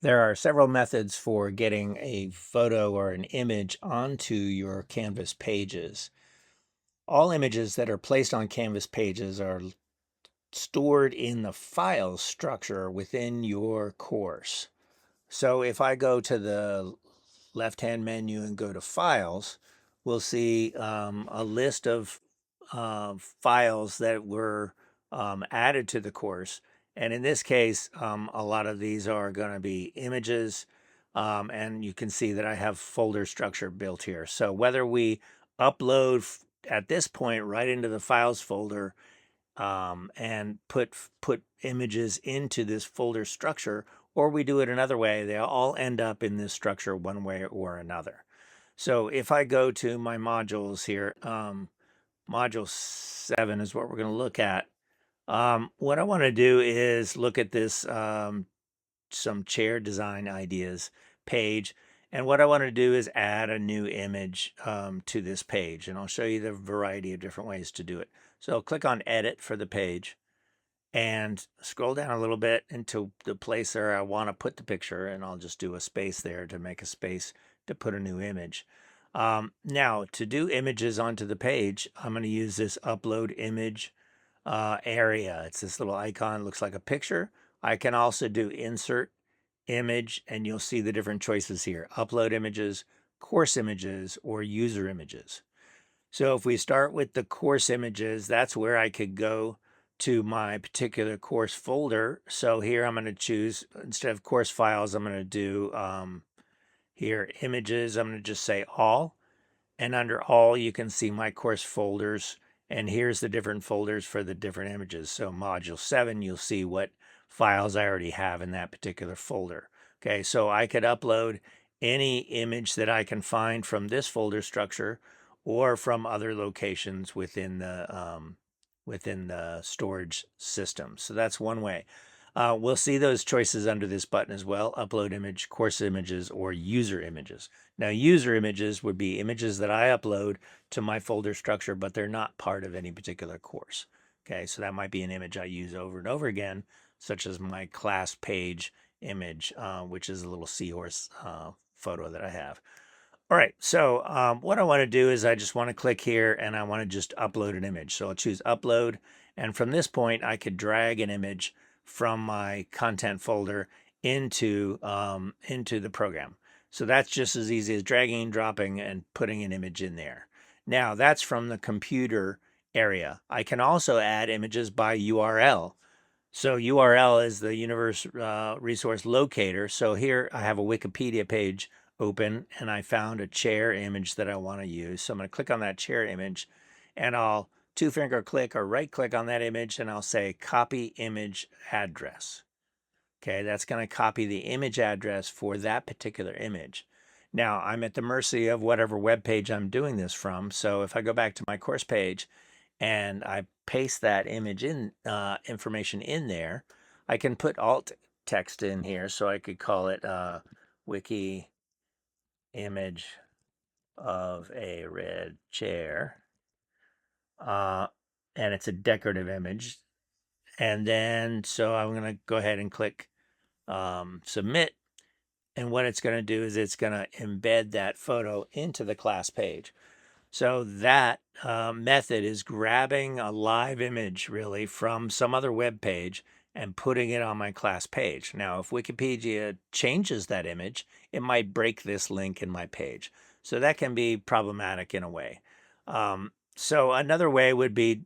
There are several methods for getting a photo or an image onto your Canvas pages. All images that are placed on Canvas pages are stored in the files structure within your course. So if I go to the left-hand menu and go to Files, we'll see a list of files that were added to the course. And in this case, a lot of these are going to be images. And you can see that I have folder structure built here. So whether we upload at this point right into the Files folder and put images into this folder structure, or we do it another way, they all end up in this structure one way or another. So if I go to my modules here, module 7 is what we're going to look at. What I want to do is look at this some chair design ideas page. And what I want to do is add a new image to this page. And I'll show you the variety of different ways to do it. So I'll click on Edit for the page and scroll down a little bit into the place where I want to put the picture. And I'll just do a space there to make a space to put a new image. Now, to do images onto the page, I'm going to use this Upload Image area. It's this little icon, looks like a picture. I can also do Insert Image, and you'll see the different choices here. Upload images, course images, or user images. So if we start with the course images, that's where I could go to my particular course folder. So here I'm going to choose, instead of course files, I'm going to do here images. I'm going to just say all. And under all, you can see my course folders. And here's the different folders for the different images. So module 7, you'll see what files I already have in that particular folder. Okay, so I could upload any image that I can find from this folder structure or from other locations within the storage system. So that's one way. We'll see those choices under this button as well: upload image, course images, or user images. Now, user images would be images that I upload to my folder structure, but they're not part of any particular course. Okay, so that might be an image I use over and over again, such as my class page image, which is a little seahorse photo that I have. All right, so what I want to do is I just want to click here and I want to just upload an image. So I'll choose upload, and from this point I could drag an image from my content folder into the program. So that's just as easy as dragging, dropping, and putting an image in there. Now that's from the computer area. I can also add images by URL. So URL is the Universe Resource Locator. So here I have a Wikipedia page open and I found a chair image that I want to use. So I'm going to click on that chair image and I'll two-finger click or right-click on that image and I'll say copy image address. Okay, that's going to copy the image address for that particular image. Now, I'm at the mercy of whatever web page I'm doing this from. So if I go back to my course page and I paste that image in information in there, I can put alt text in here. So I could call it wiki image of a red chair. And it's a decorative image. And then, so I'm going to go ahead and click submit. And what it's going to do is it's going to embed that photo into the class page. So that method is grabbing a live image really from some other web page and putting it on my class page. Now, if Wikipedia changes that image, it might break this link in my page. So that can be problematic in a way. So another way would be,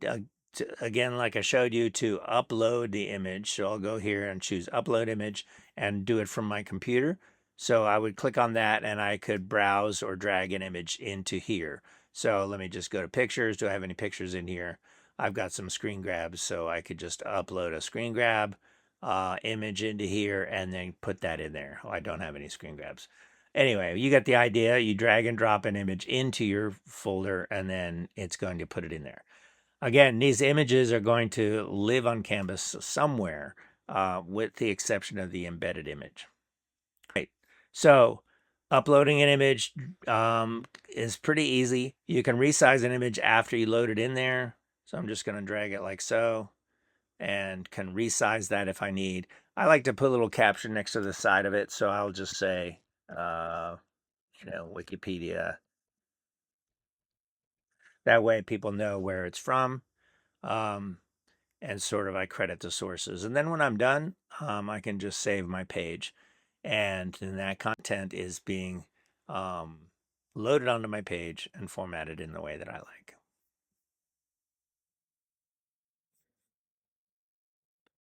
again, like I showed you, to upload the image. So I'll go here and choose upload image and do it from my computer. So I would click on that and I could browse or drag an image into here. So let me just go to pictures. Do I have any pictures in here? I've got some screen grabs, so I could just upload a screen grab image into here and then put that in there. Oh, I don't have any screen grabs. Anyway, you get the idea. You drag and drop an image into your folder and then it's going to put it in there. Again, these images are going to live on Canvas somewhere with the exception of the embedded image. Right. So uploading an image is pretty easy. You can resize an image after you load it in there. So I'm just going to drag it like so and can resize that if I need. I like to put a little caption next to the side of it, so I'll just say, uh, Wikipedia. That way people know where it's from, um, and sort of I credit the sources. And then when I'm done, I can just save my page, and then that content is being um, loaded onto my page and formatted in the way that I like.